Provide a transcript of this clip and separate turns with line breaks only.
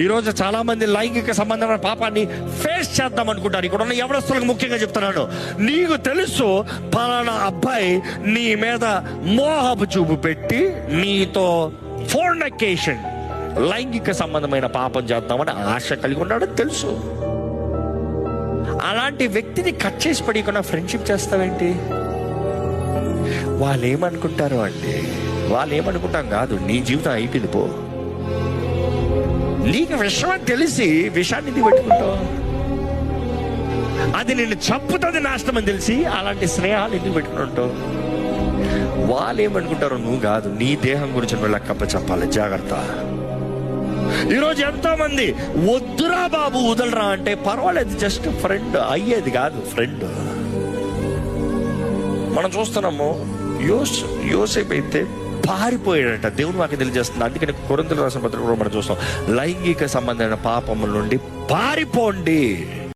ఈరోజు చాలా మంది లైంగిక సంబంధమైన పాపాన్ని ఫేస్ చేద్దాం అనుకుంటారు. ఇక్కడ ఉన్న యవనస్తులకు ముఖ్యంగా చెప్తున్నాను, నీకు తెలుసు పలానా అబ్బాయి నీ మీద మోహపు చూపు పెట్టి నీతో ఫోర్నికేషన్, లైంగిక సంబంధమైన పాపం చేద్దామని ఆశ కలిగి ఉన్నాడని తెలుసు. అలాంటి వ్యక్తిని కట్ చేసి పడకుండా ఫ్రెండ్షిప్ చేస్తావేంటి? వాళ్ళు ఏమనుకుంటారు అండి, వాళ్ళు ఏమనుకుంటాం కాదు, నీ జీవితం అయిపోయింది పో. నీకు విషయం అని తెలిసి విషయాన్ని ఇది పెట్టుకుంటావు, అది నిన్ను చంపుతుంది నాశనం అని తెలిసి అలాంటి స్నేహాలు ఎందుకు పెట్టుకుంటావు? వాళ్ళు ఏమనుకుంటారు, నువ్వు కాదు, నీ దేహం గురించి నువ్వు లెక్కప్ప చెప్పాలి, జాగ్రత్త. ఈరోజు ఎంతో మంది వద్దురా బాబు వదలరా అంటే పర్వాలేదు, జస్ట్ ఫ్రెండ్ అయ్యేది కాదు, ఫ్రెండ్. మనం చూస్తున్నాము యోసేపు అయితే పారిపోయాడట, దేవుడు మాకు తెలియజేస్తుంది. అందుకని కొరింథీయులకు రాసిన పత్రిక కూడా మనం చూస్తాం, లైంగిక సంబంధమైన పాపముల నుండి పారిపోండి.